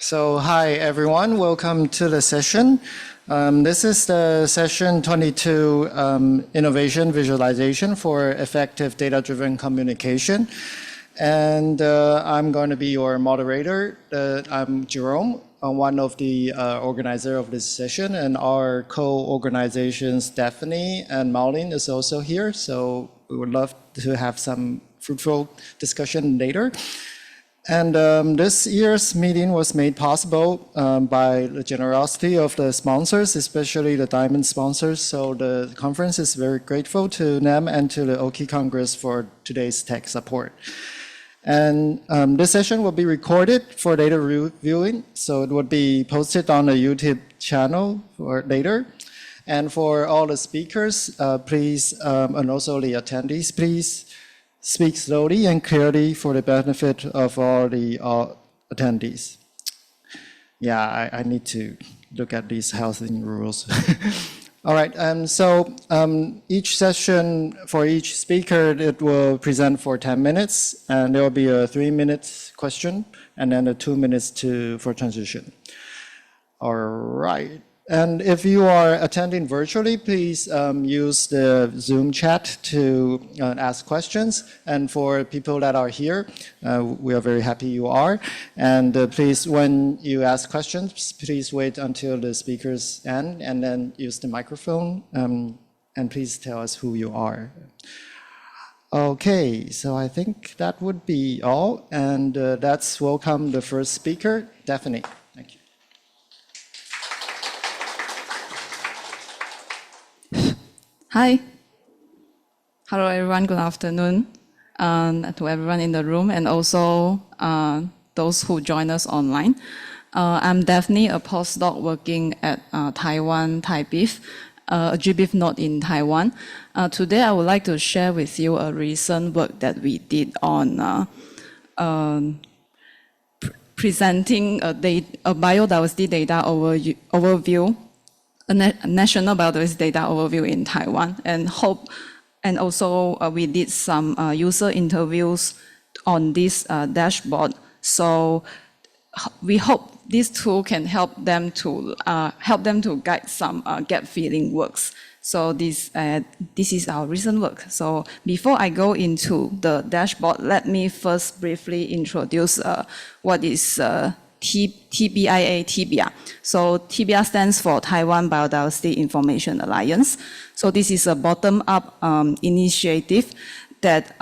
So hi everyone, welcome to the session. This is the session 22, Innovation Visualization for Effective Data-Driven Communication. And I'm going to be your moderator. I'm Jerome, one of the organizer of this session, and our co-organizations Daphne and Maureen is also here. So we would love to have some fruitful discussion later. And this year's meeting was made possible by the generosity of the sponsors, especially the diamond sponsors. So the conference is very grateful to them and to the Oki Congress for today's tech support. And this session will be recorded for later viewing, so it would be posted on the YouTube channel for later. And for all the speakers, please, and also the attendees, please speak slowly and clearly for the benefit of all the attendees. Yeah, I need to look at these housing rules. All right, so each session for each speaker, it will present for 10 minutes, and there will be a 3-minute question, and then a 2 minutes for transition. All right. And if you are attending virtually, please use the Zoom chat to ask questions. And for people that are here, we are very happy you are. And please, when you ask questions, please wait until the speakers end and then use the microphone. And please tell us who you are. Okay, so I think that would be all. And let's welcome the first speaker, Daphne. Thank you. Hi. Hello, everyone. Good afternoon to everyone in the room and also those who join us online. I'm Daphne, a postdoc working at Taiwan TaiBIF, a GBIF node in Taiwan. Today, I would like to share with you a recent work that we did on presenting a biodiversity data overview, a national biodiversity data overview in Taiwan, and also we did some user interviews on this dashboard. So we hope this tool can help them to guide some gap filling works. So this is our recent work. So before I go into the dashboard, let me first briefly introduce what is TBIA. So TBIA stands for Taiwan Biodiversity Information Alliance. So this is a bottom-up initiative that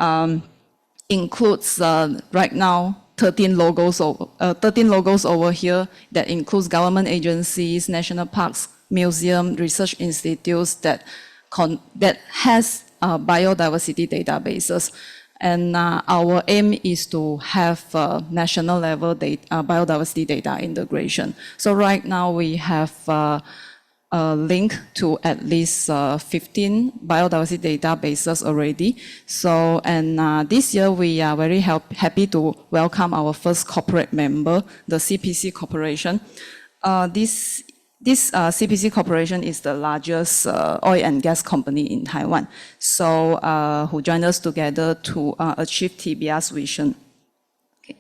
includes right now 13 logos over here that includes government agencies, national parks, museum, research institutes that has biodiversity databases. And our aim is to have national level biodiversity data integration. So right now we have a link to at least 15 biodiversity databases already. So, and this year we are very happy to welcome our first corporate member, the CPC Corporation. This CPC Corporation is the largest oil and gas company in Taiwan, so who joined us together to achieve TBIA's vision. Okay.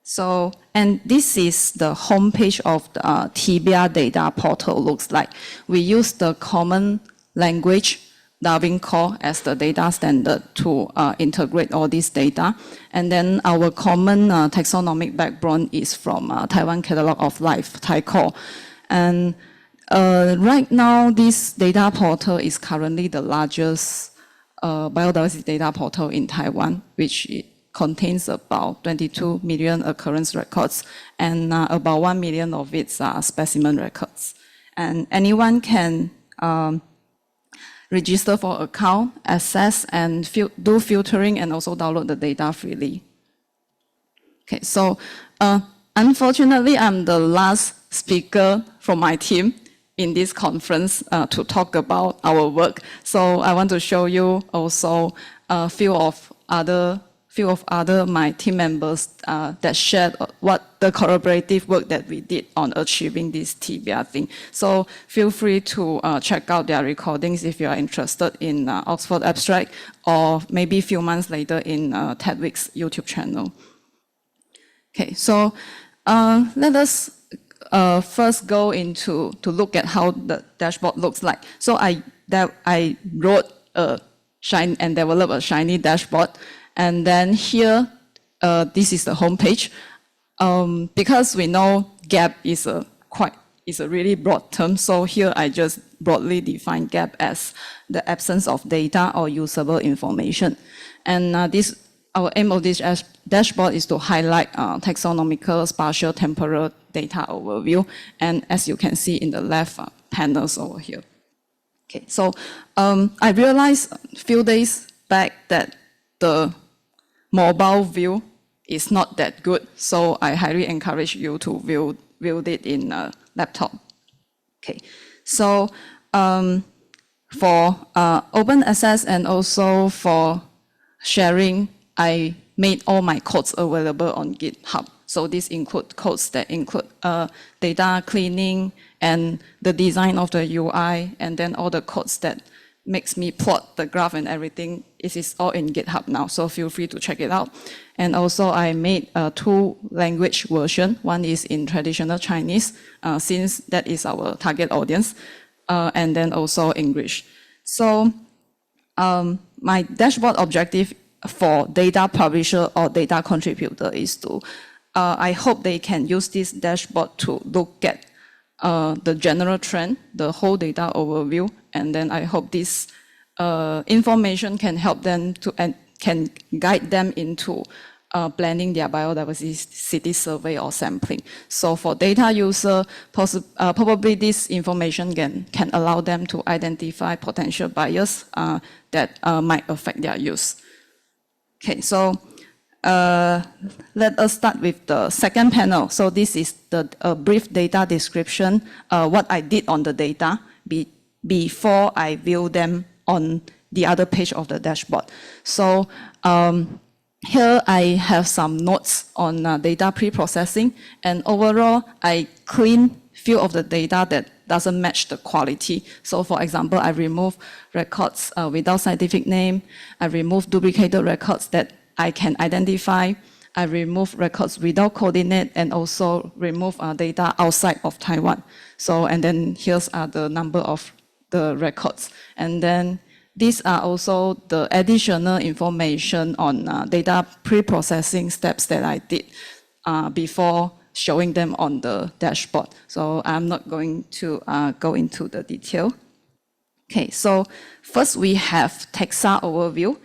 So, and this is the homepage of the TBIA data portal looks like. We use the common language Darwin Core as the data standard to integrate all this data. And then our common taxonomic backbone is from Taiwan Catalog of Life, TaiCore. And right now, this data portal is currently the largest biodiversity data portal in Taiwan, which it contains about 22 million occurrence records, and about 1 million of it are specimen records. And anyone can register for an account, access, and do filtering, and also download the data freely. Okay, so unfortunately, I'm the last speaker from my team in this conference to talk about our work. So I want to show you also a few of other my team members that shared what the collaborative work that we did on achieving this TBIA thing. So feel free to check out their recordings if you are interested in Oxford Abstract, or maybe a few months later in TEDx YouTube channel. Okay, so Let us first go into to look at how the dashboard looks like. So I wrote a shiny and developed a shiny dashboard, and then here this is the home page. Because we know gap is a really broad term, so here I just broadly define gap as the absence of data or usable information. And our aim of this dashboard is to highlight taxonomical, spatial, temporal data overview, and as you can see in the left panels over here. Okay, so I realized a few days back that the mobile view is not that good, so I highly encourage you to view it in a laptop. Okay, so for open access and also for sharing, I made all my codes available on GitHub. So this includes codes that include data cleaning and the design of the UI, and then all the codes that makes me plot the graph and everything. It is all in GitHub now, so feel free to check it out. And also I made a 2-language version. One is in traditional Chinese, since that is our target audience, and then also English. So my dashboard objective for data publisher or data contributor is to, I hope they can use this dashboard to look at the general trend, the whole data overview, and then I hope this information can help them to and can guide them into planning their biodiversity survey or sampling. So for data user, probably this information can allow them to identify potential bias that might affect their use. Okay, so let us start with the second panel. So this is the brief data description, what I did on the data before I view them on the other page of the dashboard. So here I have some notes on data pre-processing, and overall I clean few of the data that doesn't match the quality. So for example, I remove records without scientific name. I remove duplicated records that I can identify. I remove records without coordinate, and also remove data outside of Taiwan. So, and then here's the number of the records. And then these are also the additional information on data pre-processing steps that I did before showing them on the dashboard. So I'm not going to go into the detail. Okay, so first we have taxa overview.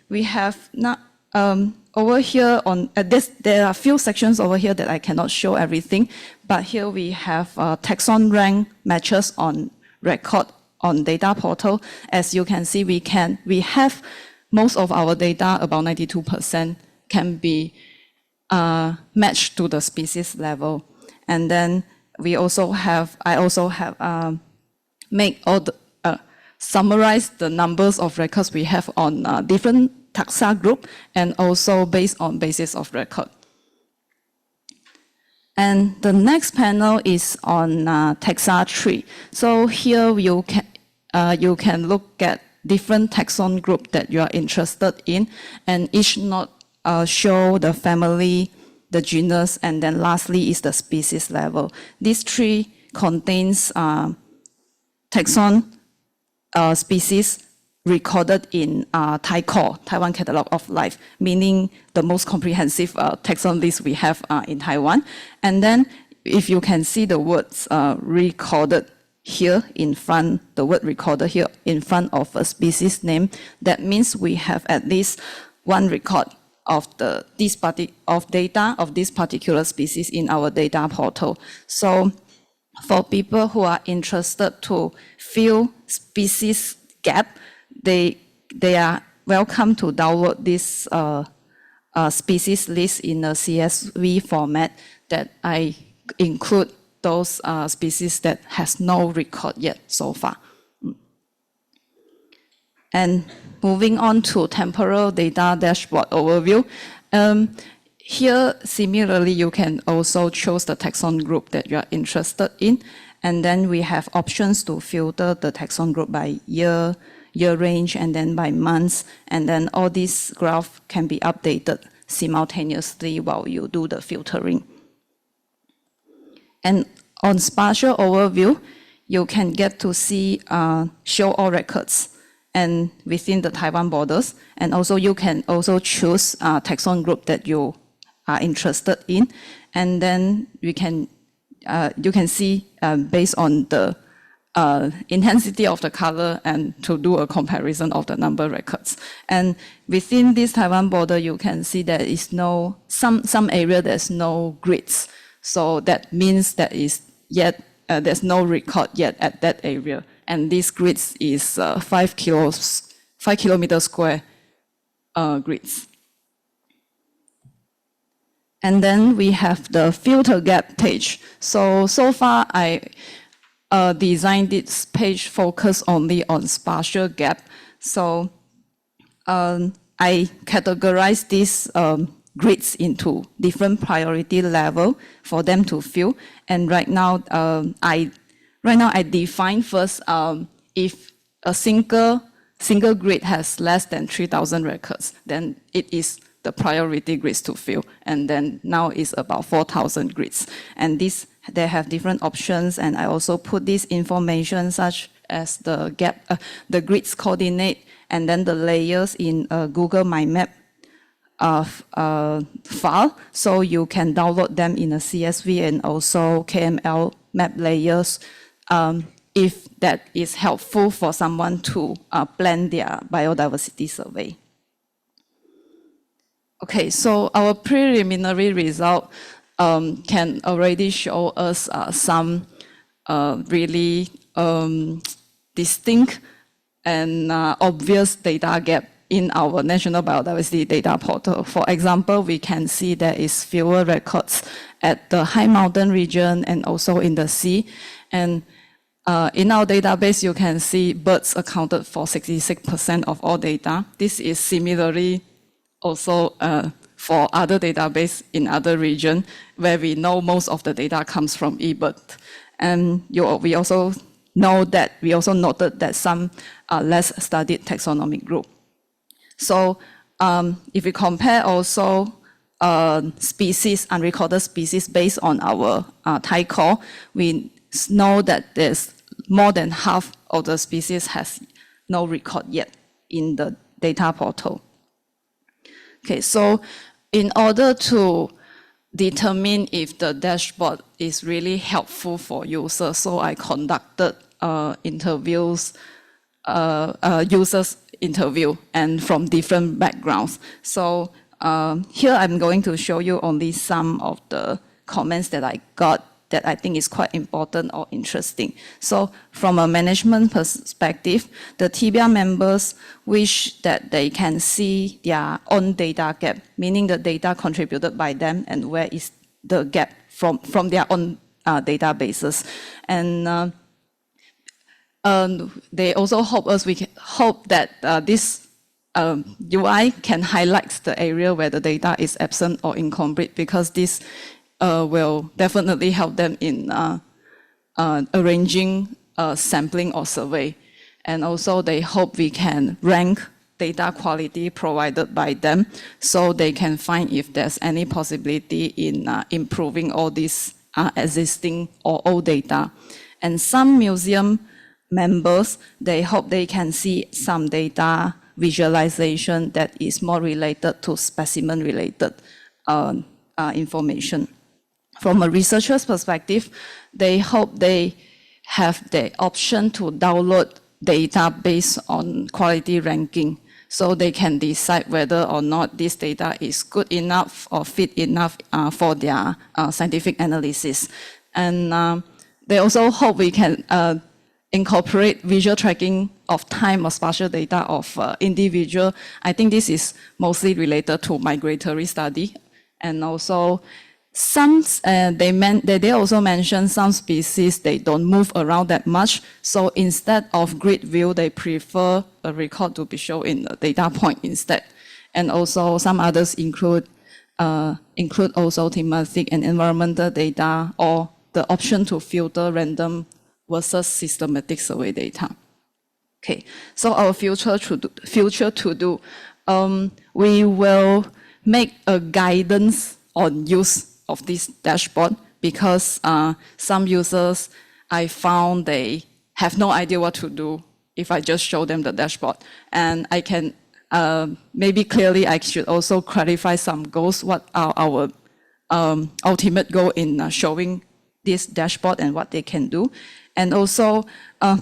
We have not, over here on this, there are a few sections over here that I cannot show everything, but here we have taxon rank matches on record on data portal. As you can see, we have most of our data, about 92%, can be matched to the species level. And then we also have, I also have make all the, summarize the numbers of records we have on different taxa group, and also based on basis of record. And the next panel is on taxa tree. So here you can look at different taxon group that you are interested in, and each node show the family, the genus, and then lastly is the species level. This tree contains taxon species recorded in TaiCore, Taiwan Catalog of Life, meaning the most comprehensive taxon list we have in Taiwan. And then if you can see the words recorded here in front, the word recorded here in front of a species name, that means we have at least one record of data of this particular species in our data portal. So for people who are interested to fill species gap, they are welcome to download this species list in a CSV format that I include those species that has no record yet so far. And moving on to temporal data dashboard overview. Here, similarly, you can also choose the taxon group that you are interested in. And then we have options to filter the taxon group by year range, and then by months. And then all these graphs can be updated simultaneously while you do the filtering. And on spatial overview, you can get to see show all records and within the Taiwan borders. And also you can also choose taxon group that you are interested in. And then you can see based on the intensity of the color and to do a comparison of the number of records. And within this Taiwan border, you can see there is some area there's no grids. So that means that is yet there's no record yet at that area. And this grids is 5 kilometer square grids. And then we have the filter gap page. So far I designed this page focus only on spatial gap. So I categorize these grids into different priority level for them to fill. And right now I define first if a single grid has less than 3,000 records, then it is the priority grids to fill. And then now it's about 4,000 grids. And they have different options. And I also put this information such as the grids coordinate and then the layers in a Google My Map file. So you can download them in a CSV and also KML map layers if that is helpful for someone to plan their biodiversity survey. Okay, so our preliminary result can already show us some really distinct and obvious data gap in our National Biodiversity Data Portal. For example, we can see there is fewer records at the high mountain region and also in the sea. And in our database, you can see birds accounted for 66% of all data. This is similarly also for other database in other region where we know most of the data comes from eBird. And we also noted that some less studied taxonomic group. So if we compare also species, unrecorded species based on our Thai core, we know that there's more than half of the species has no record yet in the data portal. Okay, so in order to determine if the dashboard is really helpful for users, so I conducted users interview and from different backgrounds. So here I'm going to show you only some of the comments that I got that I think is quite important or interesting. So from a management perspective, the TBR members wish that they can see their own data gap, meaning the data contributed by them and where is the gap from their own databases. And they also hope that this UI can highlight the area where the data is absent or incomplete, because this will definitely help them in arranging sampling or survey. And also they hope we can rank data quality provided by them so they can find if there's any possibility in improving all these existing or old data. And some museum members, they hope they can see some data visualization that is more related to specimen-related information. From a researcher's perspective, they hope they have the option to download data based on quality ranking, so they can decide whether or not this data is good enough or fit enough for their scientific analysis. And they also hope we can incorporate visual tracking of time or spatial data of individual. I think this is mostly related to migratory study. And also they also mentioned some species, they don't move around that much. So instead of grid view, they prefer a record to be shown in a data point instead. And also some others include also thematic and environmental data, or the option to filter random versus systematic survey data. Okay, so our future to do, we will make a guidance on use of this dashboard because some users, I found they have no idea what to do if I just show them the dashboard. And I can, maybe clearly I should also clarify some goals, what are our ultimate goal in showing this dashboard and what they can do. And also, I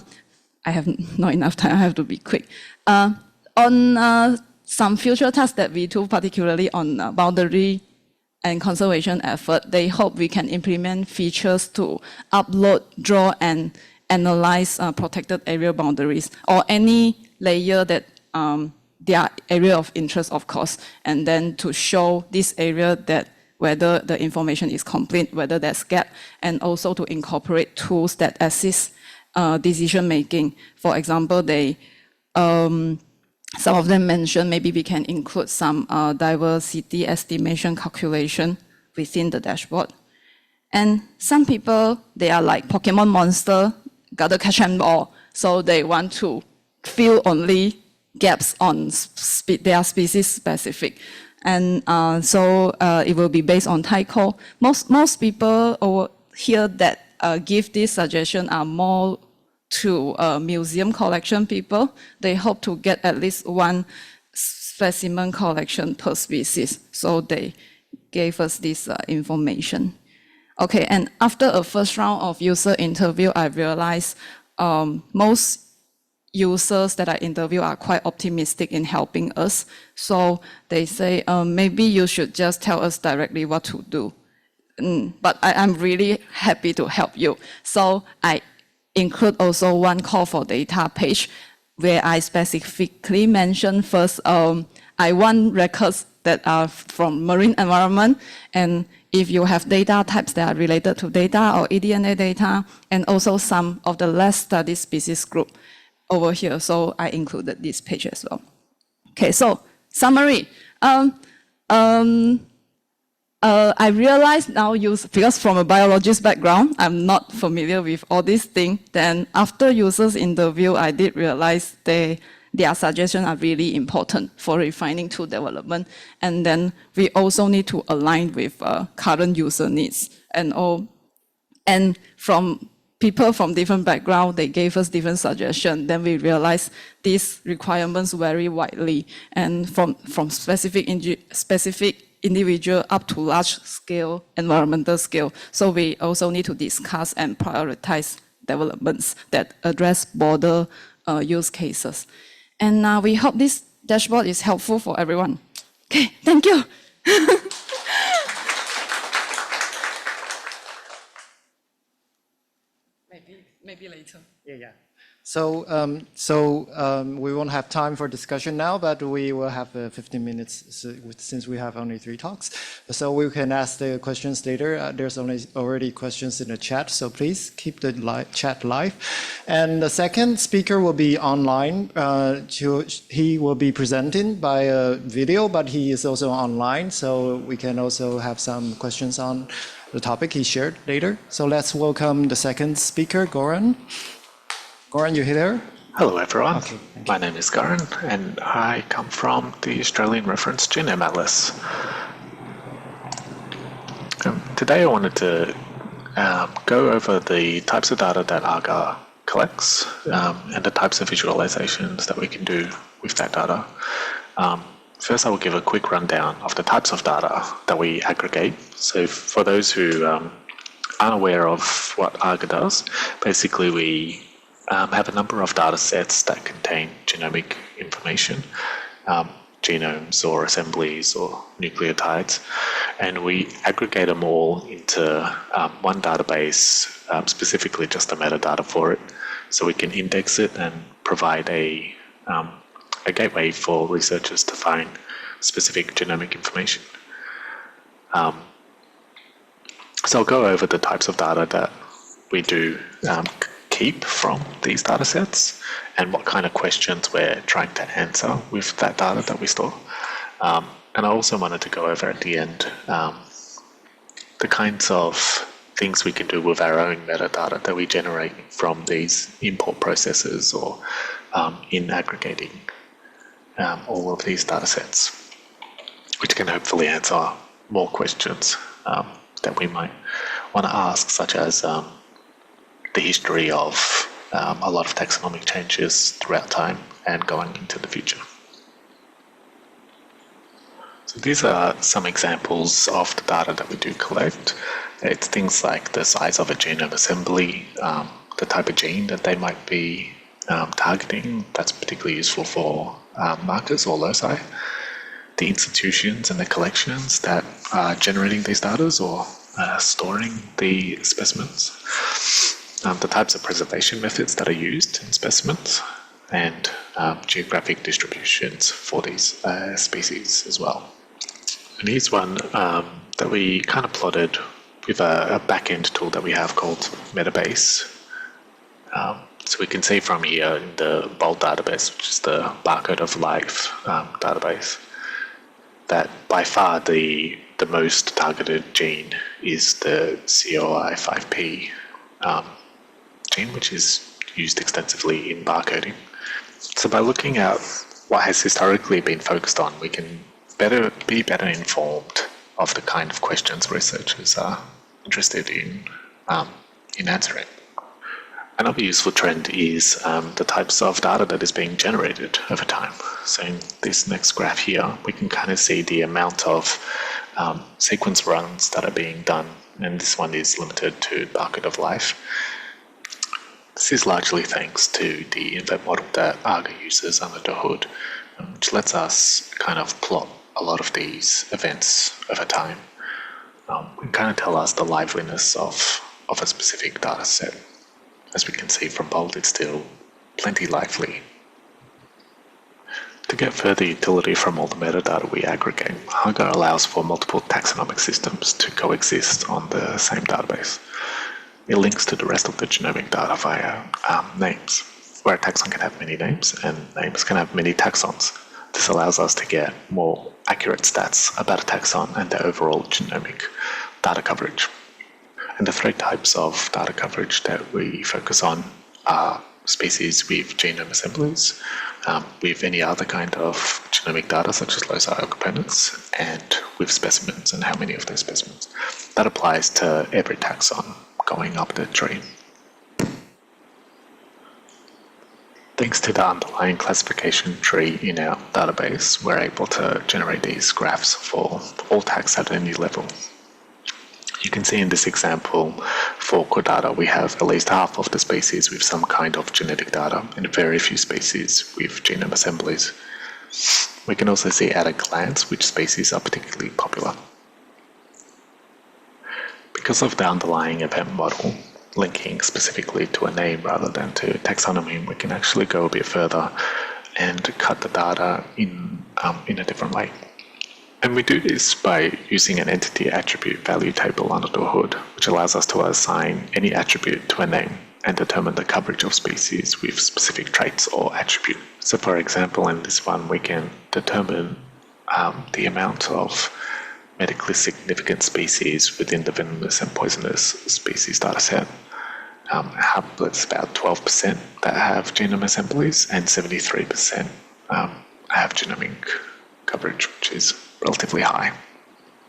have not enough time, I have to be quick. On some future tasks that we do, particularly on boundary and conservation effort, they hope we can implement features to upload, draw, and analyze protected area boundaries, or any layer that their area of interest, of course, and then to show this area that whether the information is complete, whether there's gap, and also to incorporate tools that assist decision making. For example, they some of them mentioned maybe we can include some diversity estimation calculation within the dashboard. And some people, they are like Pokemon monster, gotta catch them all. So they want to fill only gaps on they are species specific. And so it will be based on tyco. Most people over here that give this suggestion are more to museum collection people. They hope to get at least one specimen collection per species. So they gave us this information. Okay, and after a first round of user interview, I realized most users that I interview are quite optimistic in helping us. So they say, maybe you should just tell us directly what to do. But I'm really happy to help you. So I include also one call for data page where I specifically mention first, I want records that are from marine environment, and if you have data types that are related to data or eDNA data, and also some of the less studied species group over here. So I included this page as well. Okay, so summary. I realized now, because from a biologist background, I'm not familiar with all these things. Then after users interview, I did realize their suggestions are really important for refining tool development. And then we also need to align with current user needs. And from people from different backgrounds, they gave us different suggestions. Then we realized these requirements vary widely, and from specific individual up to large scale, environmental scale. So we also need to discuss and prioritize developments that address broader use cases. And we hope this dashboard is helpful for everyone. Okay, thank you. Maybe later. Yeah. So, we won't have time for discussion now, but we will have 15 minutes since we have only 3 talks. So we can ask the questions later. There's already questions in the chat, so please keep the chat live. And the second speaker will be online. He will be presenting by a video, but he is also online, so we can also have some questions on the topic he shared later. So let's welcome the second speaker, Goran. Goran, you there? Hello everyone, okay, my name is Goran and I come from the Australian Reference Genome Atlas. Today I wanted to go over the types of data that ARGA collects and the types of visualizations that we can do with that data. First I will give a quick rundown of the types of data that we aggregate. So for those who aren't aware of what ARGA does, basically we have a number of data sets that contain genomic information, genomes or assemblies or nucleotides, and we aggregate them all into one database, specifically just the metadata for it, so we can index it and provide a gateway for researchers to find specific genomic information. So I'll go over the types of data that we do keep from these data sets and what kind of questions we're trying to answer with that data that we store. And I also wanted to go over at the end the kinds of things we can do with our own metadata that we generate from these import processes or in aggregating all of these data sets, which can hopefully answer more questions. that we might want to ask, such as the history of a lot of taxonomic changes throughout time and going into the future. So these are some examples of the data that we do collect. It's things like the size of a genome assembly, the type of gene that they might be targeting. That's particularly useful for markers or loci. The institutions and the collections that are generating these data or storing the specimens. The types of preservation methods that are used in specimens, and geographic distributions for these species as well. And here's one that we kind of plotted with a back-end tool that we have called Metabase. So we can see from here in the BOLD database, which is the barcode of life database, that by far the most targeted gene is the COI5P gene, which is used extensively in barcoding. So by looking at what has historically been focused on, we can be better informed of the kind of questions researchers are interested in answering. Another useful trend is the types of data that is being generated over time. So in this next graph here, we can kind of see the amount of sequence runs that are being done, and this one is limited to barcode of life. This is largely thanks to the event model that ARGA uses under the hood, which lets us kind of plot a lot of these events over time. And kind of tell us the liveliness of a specific data set. As we can see from BOLD, it's still plenty lively. To get further utility from all the metadata we aggregate, ARGA allows for multiple taxonomic systems to coexist on the same database. It links to the rest of the genomic data via names, where a taxon can have many names and names can have many taxons. This allows us to get more accurate stats about a taxon and the overall genomic data coverage. And the three types of data coverage that we focus on are species with genome assemblies, with any other kind of genomic data such as loci or components, and with specimens and how many of those specimens. That applies to every taxon going up the tree. Thanks to the underlying classification tree in our database, we're able to generate these graphs for all tags at any level. You can see in this example, for core data, we have at least half of the species with some kind of genetic data and very few species with genome assemblies. We can also see at a glance which species are particularly popular. Because of the underlying event model, linking specifically to a name rather than to taxonomy, we can actually go a bit further and cut the data in a different way. And we do this by using an entity attribute value table under the hood, which allows us to assign any attribute to a name and determine the coverage of species with specific traits or attribute. So for example, in this one, we can determine the amount of medically significant species within the venomous and poisonous species dataset. It's about 12% that have genome assemblies and 73% have genomic coverage, which is relatively high.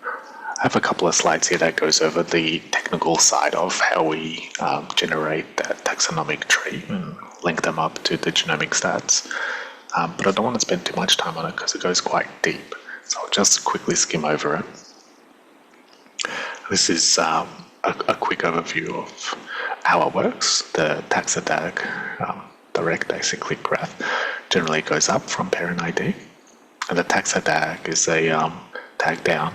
I have a couple of slides here that goes over the technical side of how we generate that taxonomic tree and link them up to the genomic stats. But I don't want to spend too much time on it because it goes quite deep. So I'll just quickly skim over it. This is a quick overview of how it works. The taxodag direct acyclic graph generally goes up from parent ID. And the taxodag is a tag down,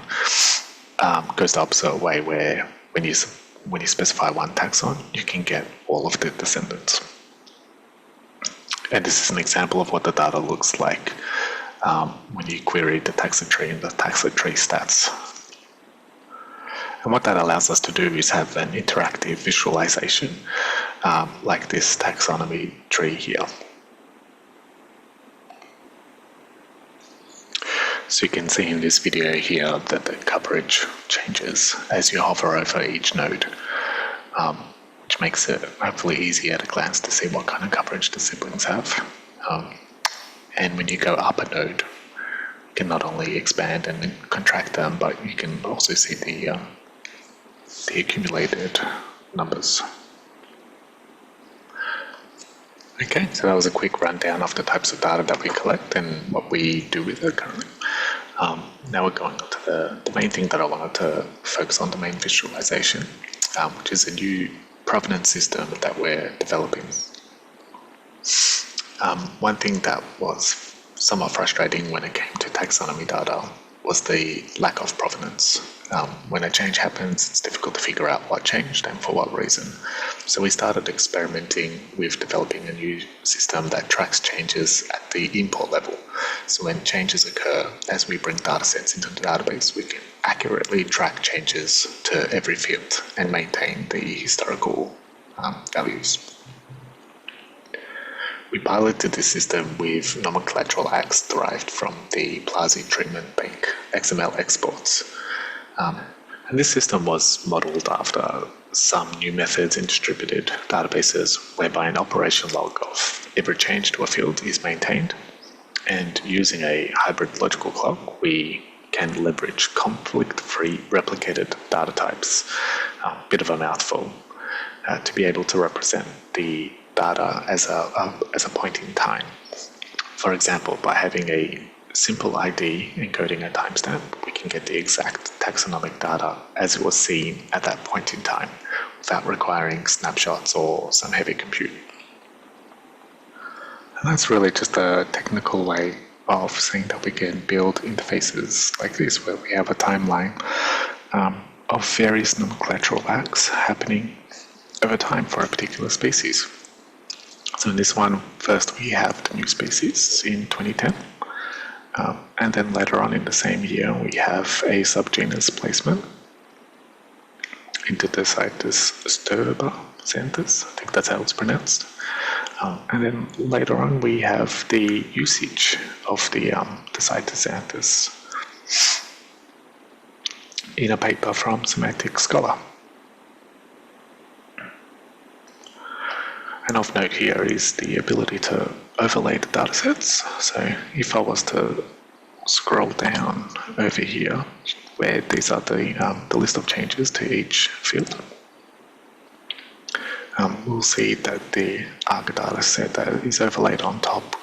goes the opposite way, where when you specify one taxon, you can get all of the descendants. And this is an example of what the data looks like when you query the taxotree and the taxotree stats. And what that allows us to do is have an interactive visualization like this taxonomy tree here. So you can see in this video here that the coverage changes as you hover over each node, which makes it hopefully easy at a glance to see what kind of coverage the siblings have. And when you go up a node, you can not only expand and contract them, but you can also see the accumulated numbers. Okay, so that was a quick rundown of the types of data that we collect and what we do with it currently. Now we're going on to the main thing that I wanted to focus on, the main visualization, which is a new provenance system that we're developing. One thing that was somewhat frustrating when it came to taxonomy data was the lack of provenance. When a change happens, it's difficult to figure out what changed and for what reason. So we started experimenting with developing a new system that tracks changes at the import level. So when changes occur, as we bring data sets into the database, we can accurately track changes to every field and maintain the historical values. We piloted this system with nomenclatural acts derived from the Plazi Treatment Bank XML exports. And this system was modeled after some new methods in distributed databases whereby an operation log of every change to a field is maintained. And using a hybrid logical clock, we can leverage conflict-free replicated data types, a bit of a mouthful, to be able to represent the data as a point in time. For example, by having a simple ID encoding a timestamp, we can get the exact taxonomic data as it was seen at that point in time without requiring snapshots or some heavy compute. And that's really just a technical way of saying that we can build interfaces like this, where we have a timeline of various nomenclatural acts happening over time for a particular species. So in this one, first we have the new species in 2010. And then later on in the same year, we have a subgenus placement into the Citus Sterjov, I think that's how it's pronounced. And then later on, we have the usage of the Citus xanthus in a paper from Semantic Scholar. And of note here is the ability to overlay the datasets. So if I was to scroll down over here, where these are the list of changes to each field, we'll see that the ARC data set that is overlaid on top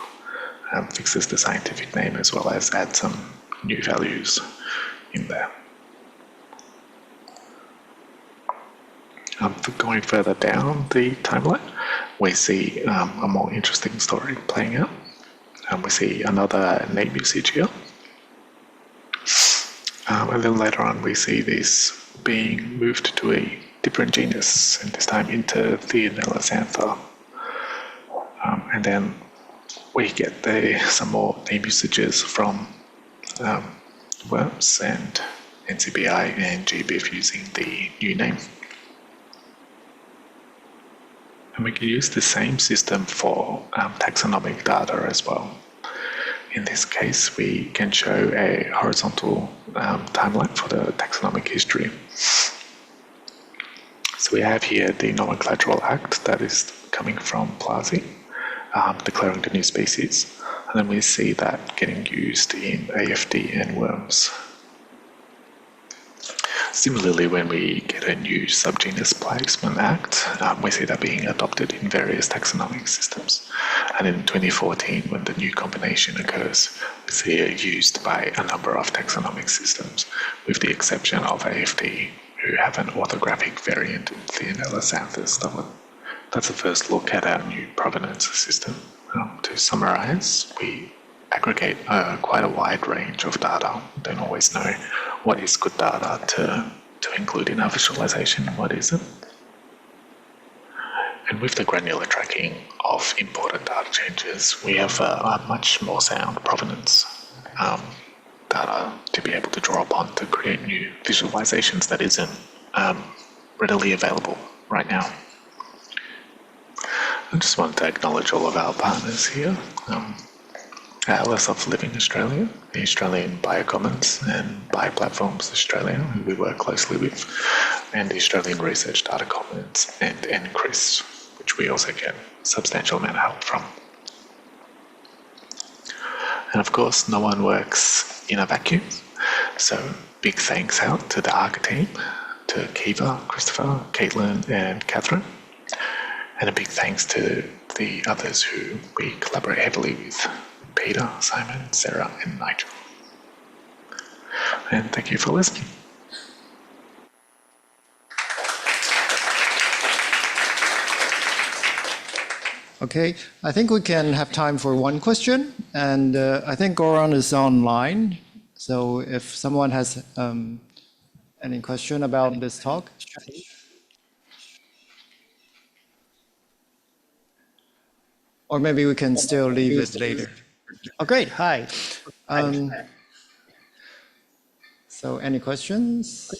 fixes the scientific name as well as adds some new values in there. Going further down the timeline, we see a more interesting story playing out. We see another name usage here. And then later on, we see this being moved to a different genus, and this time into Theanella xantha. And then we get some more name usages from worms and NCBI and GBIF using the new name. And we can use the same system for taxonomic data as well. In this case, we can show a horizontal timeline for the taxonomic history. So we have here the nomenclatural act that is coming from Plazi, declaring the new species. And then we see that getting used in AFD and worms. Similarly, when we get a new subgenus placement act, we see that being adopted in various taxonomic systems. And in 2014, when the new combination occurs, we see it used by a number of taxonomic systems, with the exception of AFD, who have an orthographic variant in Theanella xanthus. That's the first look at our new provenance system. To summarize, we aggregate quite a wide range of data. We don't always know what is good data to include in our visualization and what isn't. And with the granular tracking of imported data changes, we have a much more sound provenance data to be able to draw upon to create new visualizations that isn't readily available right now. I just want to acknowledge all of our partners here. Atlas of Living Australia, the Australian Biocommons and Bioplatforms Australia, who we work closely with, and the Australian Research Data Commons and NCRIS, which we also get a substantial amount of help from. And of course, no one works in a vacuum, so big thanks out to the ARC team, to Kiva, Christopher, Caitlin, and Catherine. And a big thanks to the others who we collaborate heavily with, Peter, Simon, Sarah, and Nigel. And thank you for listening. Okay, I think we can have time for one question, and I think Goran is online. So if someone has any question about this talk. Or maybe we can still leave it later. Oh, great, hi. So any questions?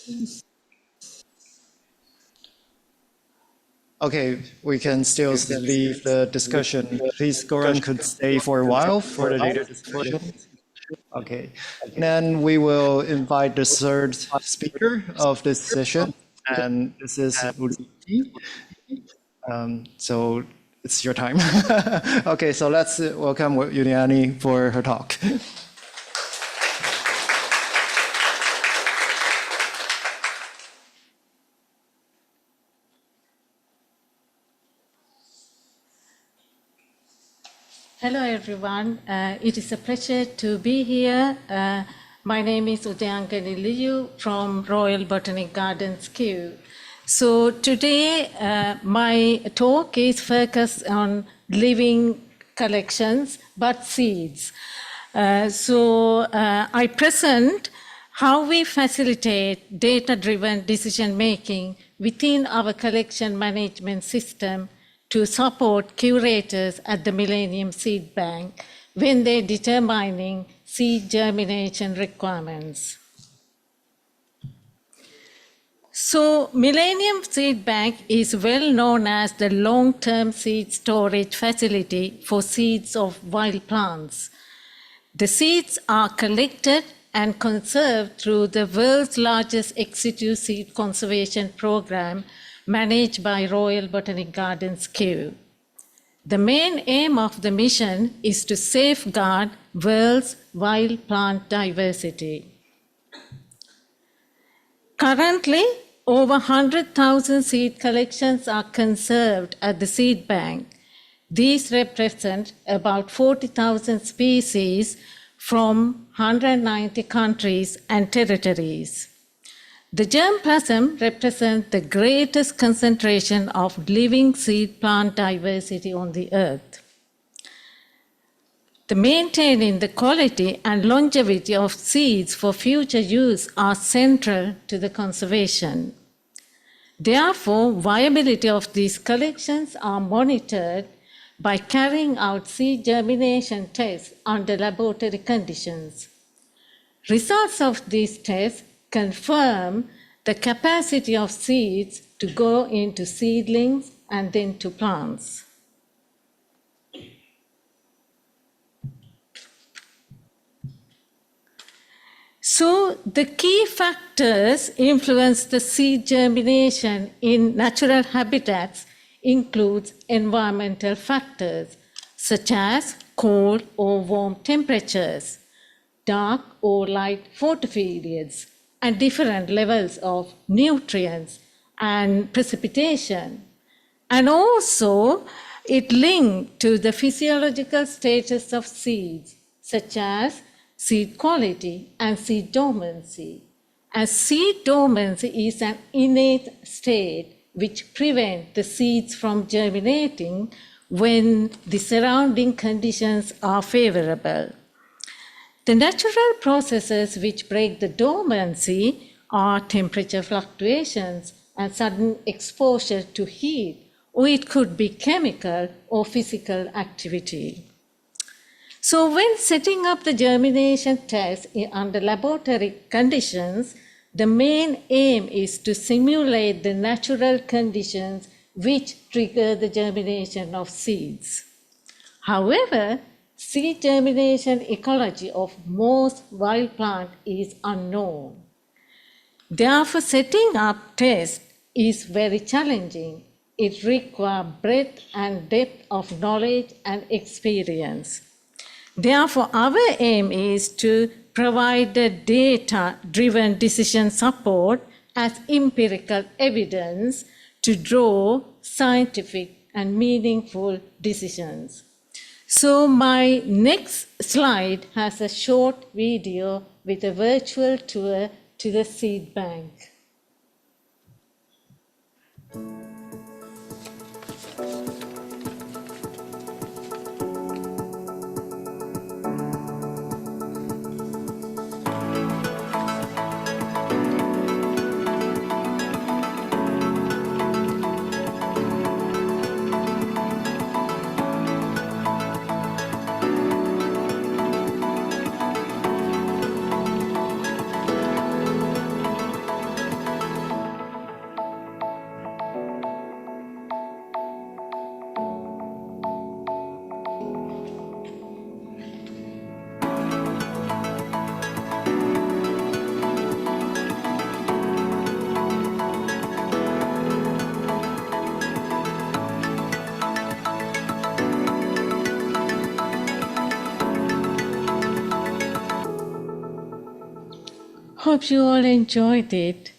Okay, we can still leave the discussion. Please, Goran could stay for a while for the later discussion. Okay, then we will invite the third speaker of this session, and this is Udayangani. So it's your time. Okay, so let's welcome Udayangani for her talk. Hello, everyone. It is a pleasure to be here. My name is Udayangani Liu from Royal Botanic Gardens, Kew. So today, my talk is focused on living collections, but seeds. I present how we facilitate data-driven decision-making within our collection management system to support curators at the Millennium Seed Bank when they're determining seed germination requirements. So Millennium Seed Bank is well known as the long-term seed storage facility for seeds of wild plants. The seeds are collected and conserved through the world's largest ex situ seed conservation program managed by Royal Botanic Gardens, Kew. The main aim of the mission is to safeguard world's wild plant diversity. Currently, over 100,000 seed collections are conserved at the seed bank. These represent about 40,000 species from 190 countries and territories. The germplasm represents the greatest concentration of living seed plant diversity on the earth. The maintaining the quality and longevity of seeds for future use are central to the conservation. Therefore, viability of these collections are monitored by carrying out seed germination tests under laboratory conditions. Results of these tests confirm the capacity of seeds to go into seedlings and then to plants. So the key factors influence the seed germination in natural habitats includes environmental factors such as cold or warm temperatures, dark or light photoperiods, and different levels of nutrients and precipitation. And also, it linked to the physiological status of seeds, such as seed quality and seed dormancy. As seed dormancy is an innate state which prevents the seeds from germinating when the surrounding conditions are favorable. The natural processes which break the dormancy are temperature fluctuations and sudden exposure to heat, or it could be chemical or physical activity. So when setting up the germination test under laboratory conditions, the main aim is to simulate the natural conditions which trigger the germination of seeds. However, seed germination ecology of most wild plants is unknown. Therefore, setting up tests is very challenging. It requires breadth and depth of knowledge and experience. Therefore, our aim is to provide the data-driven decision support as empirical evidence to draw scientific and meaningful decisions. So my next slide has a short video with a virtual tour to the seed bank. Hope you all enjoyed it.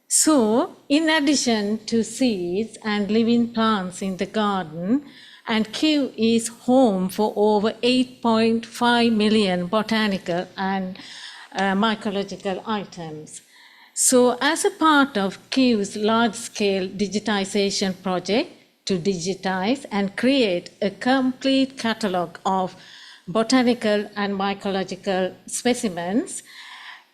So, in addition to seeds and living plants in the garden, and Kew is home for over 8.5 million botanical and mycological items. So, as a part of Kew's large-scale digitization project to digitize and create a complete catalog of botanical and mycological specimens,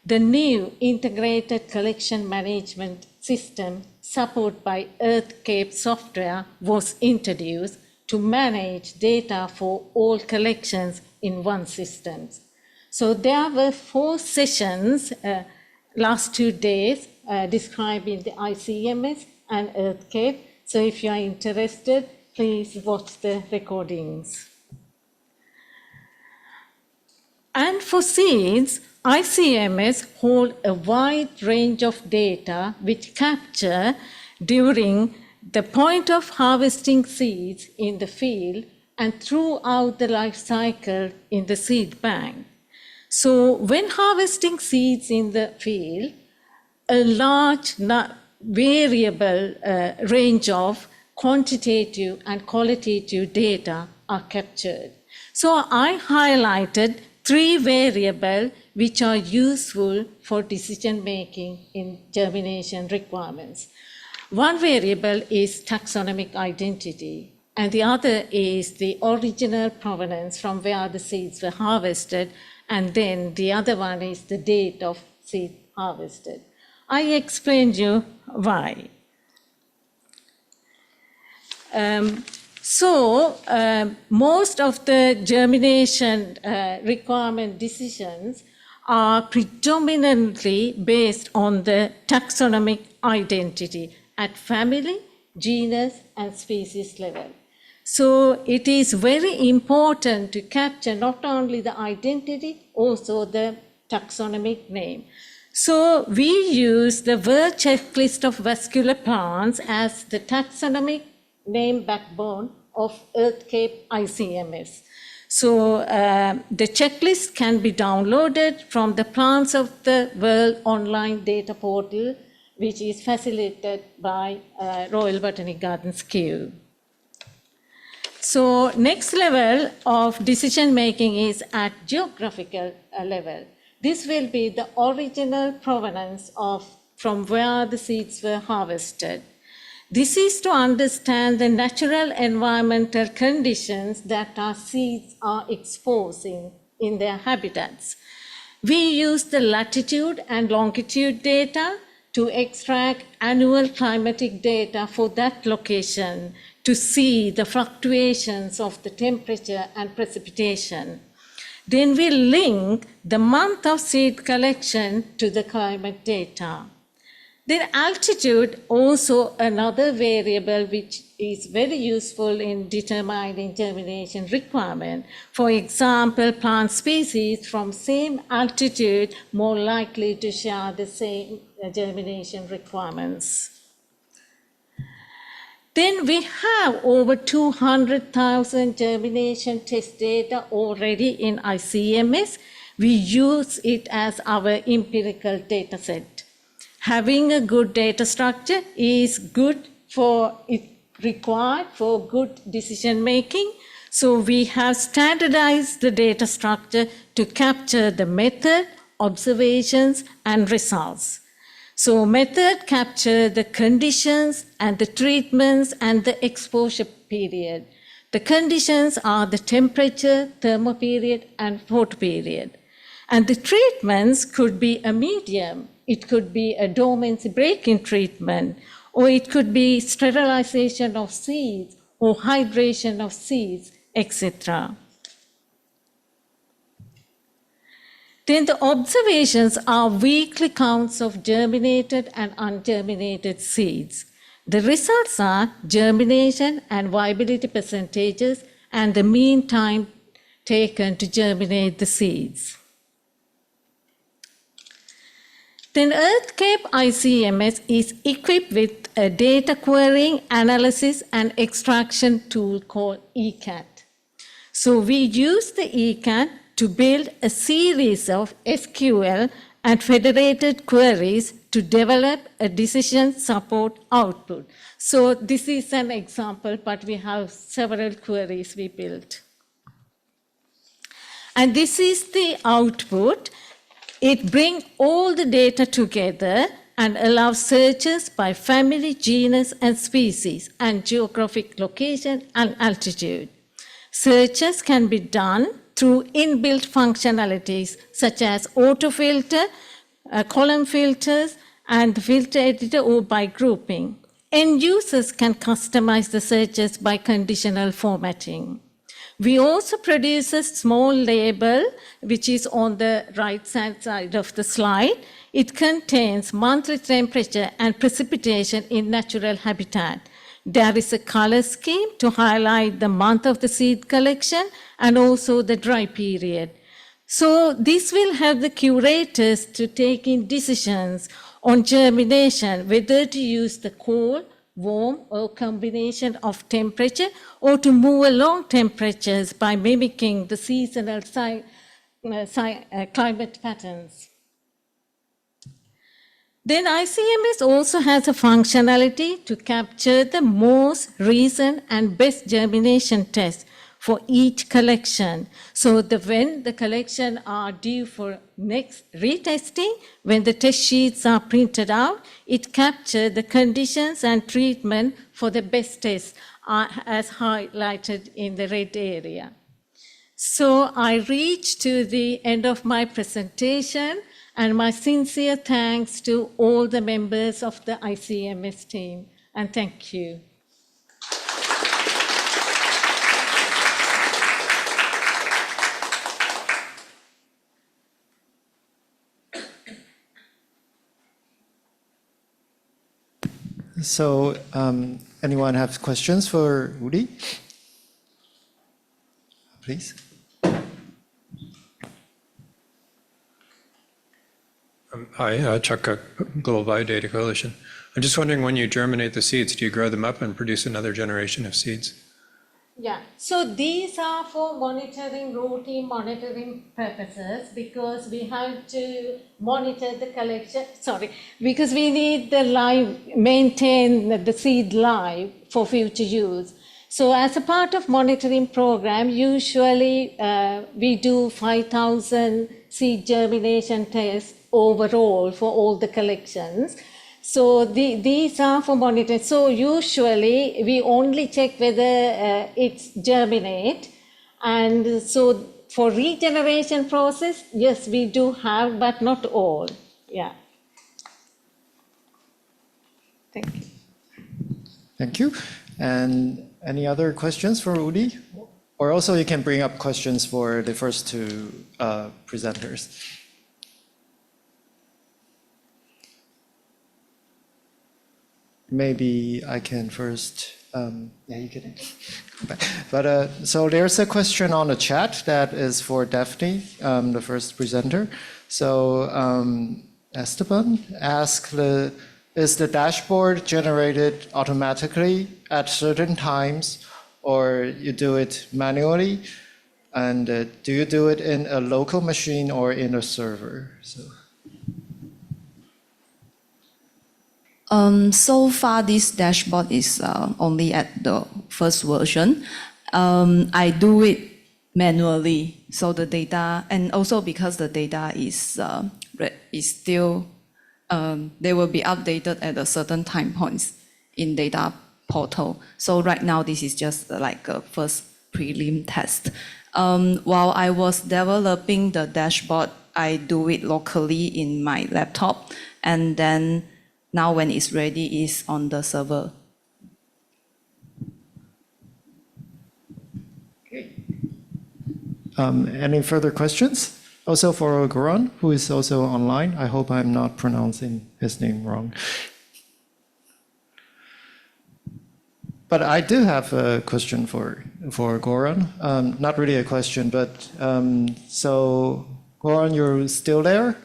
the new integrated collection management system supported by EarthCape software was introduced to manage data for all collections in one system. So there were 4 sessions last 2 days describing the ICMS and EarthCape. So if you are interested, please watch the recordings. And for seeds, ICMS hold a wide range of data which capture during the point of harvesting seeds in the field and throughout the life cycle in the seed bank. So when harvesting seeds in the field, a large variable range of quantitative and qualitative data are captured. So I highlighted 3 variables which are useful for decision making in germination requirements. One variable is taxonomic identity, and the other is the original provenance from where the seeds were harvested, and then the other one is the date of seed harvested. I explained you why. Most of the germination requirement decisions are predominantly based on the taxonomic identity at family, genus, and species level. So it is very important to capture not only the identity, also the taxonomic name. So we use the World Checklist of Vascular Plants as the taxonomic name backbone of EarthCape ICMS. So the checklist can be downloaded from the Plants of the World online data portal, which is facilitated by Royal Botanic Gardens Kew. So next level of decision making is at geographical level. This will be the original provenance from where the seeds were harvested. This is to understand the natural environmental conditions that our seeds are exposed in their habitats. We use the latitude and longitude data to extract annual climatic data for that location to see the fluctuations of the temperature and precipitation. Then we link the month of seed collection to the climate data. Then altitude, also another variable which is very useful in determining germination requirement. For example, plant species from same altitude more likely to share the same germination requirements. Then we have over 200,000 germination test data already in ICMS. We use it as our empirical data set. Having a good data structure is good for, it required for good decision making. So we have standardized the data structure to capture the method, observations, and results. So method capture the conditions and the treatments and the exposure period. The conditions are the temperature, thermoperiod, and photoperiod. And the treatments could be a medium. It could be a dormancy break-in treatment, or it could be sterilization of seeds or hydration of seeds, etc. Then the observations are weekly counts of germinated and ungerminated seeds. The results are germination and viability percentages and the mean time taken to germinate the seeds. Then EarthCape ICMS is equipped with a data querying, analysis, and extraction tool called ECAT. So we use the ECAT to build a series of SQL and federated queries to develop a decision support output. So this is an example, but we have several queries we built. And this is the output. It brings all the data together and allows searches by family, genus, and species, and geographic location and altitude. Searches can be done through inbuilt functionalities such as autofilter, column filters, and filter editor, or by grouping. End users can customize the searches by conditional formatting. We also produce a small label, which is on the right-hand side of the slide. It contains monthly temperature and precipitation in natural habitat. There is a color scheme to highlight the month of the seed collection and also the dry period. So this will help the curators to take in decisions on germination, whether to use the cold, warm, or combination of temperature, or to move along temperatures by mimicking the seasonal climate patterns. Then ICMS also has a functionality to capture the most recent and best germination tests for each collection. So when the collection are due for next retesting, when the test sheets are printed out, it captures the conditions and treatment for the best test as highlighted in the red area. So I reached to the end of my presentation, and my sincere thanks to all the members of the ICMS team, and thank you. So, anyone have questions for Udi? Please. Hi, Chuck, Global Biodata Coalition. I'm just wondering, when you germinate the seeds, do you grow them up and produce another generation of seeds? Yeah, so these are for monitoring, routine monitoring purposes, because we have to monitor the collection, because we need the maintain the seed live for future use. So as a part of monitoring program, usually we do 5,000 seed germination tests overall for all the collections. So these are for monitoring. So usually we only check whether it's germinate. And so for regeneration process, yes, we do have, but not all. Yeah. Thank you. Thank you. And any other questions for Udi? Or also you can bring up questions for the first two presenters. Maybe I can first, yeah, you can come back. But so there's a question on the chat that is for Daphne, the first presenter. So Esteban asked, is the dashboard generated automatically at certain times, or you do it manually? And do you do it in a local machine or in a server? So. So far, this dashboard is only at the first version. I do it manually, so the data, and also because the data is still, they will be updated at a certain time points in data portal. So right now, this is just like a first prelim test. While I was developing the dashboard, I do it locally in my laptop, and then now when it's ready, it's on the server. Any further questions? Also for Goran, who is also online. I hope I'm not pronouncing his name wrong. But I do have a question for Goran. Not really a question, but so Goran, you're still there?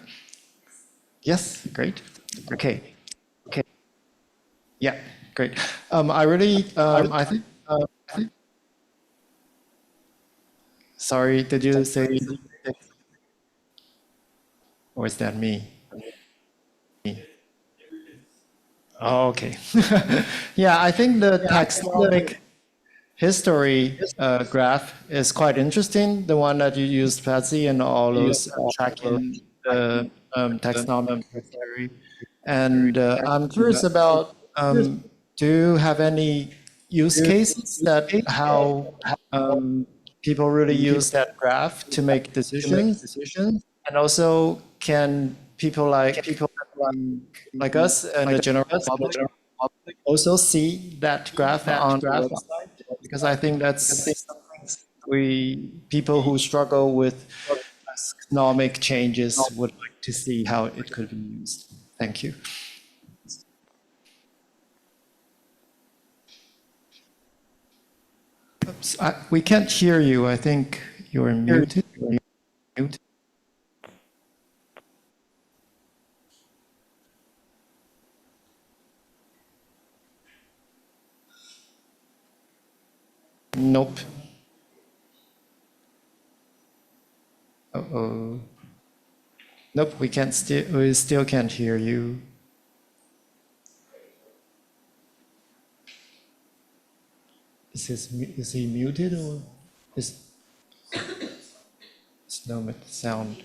Yes, great. Okay. Yeah, great. I think. Sorry, did you say? Or is that me? Oh, okay. Yeah, I think the taxonomic history graph is quite interesting. The one that you used, Patsy, and all those tracking the taxonomic history. And I'm curious about, do you have any use cases that how people really use that graph to make decisions? And also, can people like us and the general public also see that graph on the website? Because I think that's something people who struggle with economic changes would like to see how it could be used. Thank you. Oops, we can't hear you. I think you're muted. Nope. Uh-oh. Nope, we still can't hear you. Is he muted or is no sound?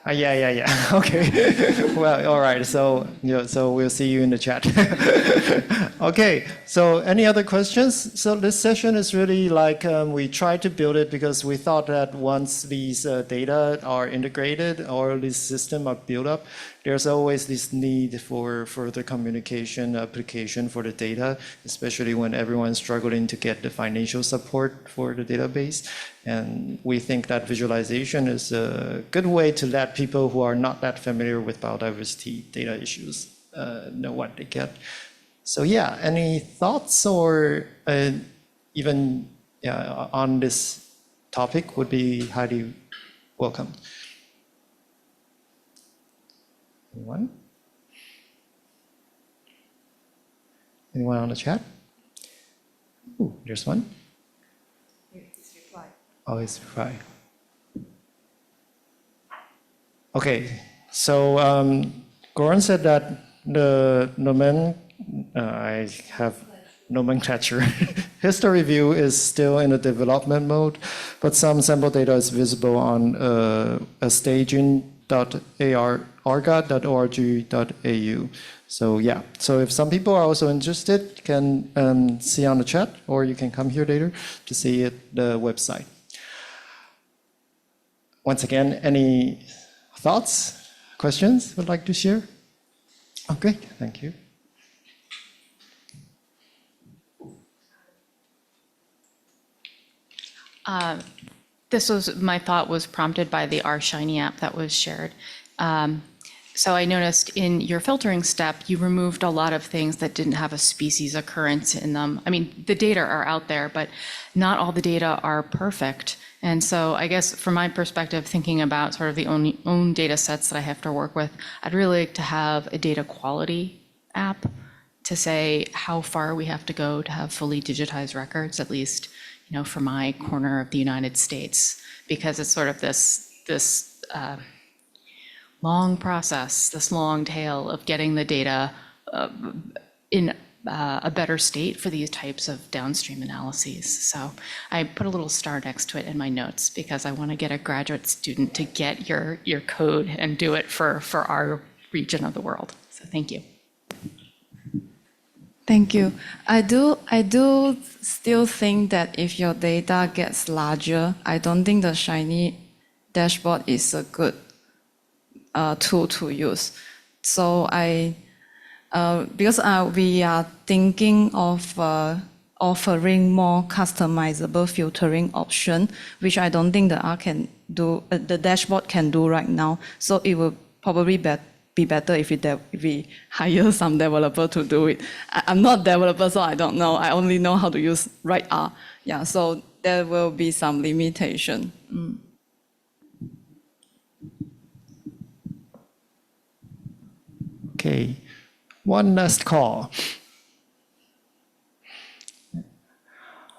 Yeah. Okay. Well, all right. So we'll see you in the chat. Okay. So any other questions? So this session is really like we tried to build it because we thought that once these data are integrated or this system are built up, there's always this need for further communication application for the data, especially when everyone's struggling to get the financial support for the database. And we think that visualization is a good way to let people who are not that familiar with biodiversity data issues know what they get. So yeah, any thoughts or even on this topic would be highly welcome. Anyone? Anyone on the chat? Ooh, there's one. Oh, it's reply. Okay, so Goran said that the I have nomenclature. History view is still in a development mode, but some sample data is visible on a staging.arga.org.au. So yeah, so if some people are also interested, you can see on the chat, or you can come here later to see the website. Once again, any thoughts, questions would like to share? Okay, thank you. My thought was prompted by the R Shiny app that was shared. So I noticed in your filtering step, you removed a lot of things that didn't have a species occurrence in them. I mean, the data are out there, but not all the data are perfect. And so I guess from my perspective, thinking about sort of the own data sets that I have to work with, I'd really like to have a data quality app to say how far we have to go to have fully digitized records, at least, you know, for my corner of the United States, because it's sort of this long process, this long tail of getting the data in a better state for these types of downstream analyses. So I put a little star next to it in my notes because I want to get a graduate student to get your code and do it for our region of the world. So thank you. Thank you. I do still think that if your data gets larger, I don't think the Shiny dashboard is a good tool to use. So because we are thinking of offering more customizable filtering option, which I don't think the dashboard can do right now. So it will probably be better if we hire some developer to do it. I'm not a developer, so I don't know. I only know how to use write R. Yeah, so there will be some limitation. Okay, one last call.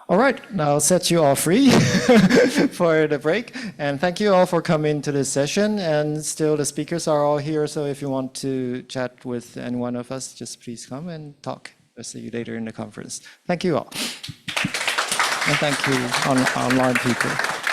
All right, now I'll set you all free for the break. And thank you all for coming to this session. And still, the speakers are all here. So if you want to chat with any one of us, just please come and talk. I'll see you later in the conference. Thank you all. And thank you, online people.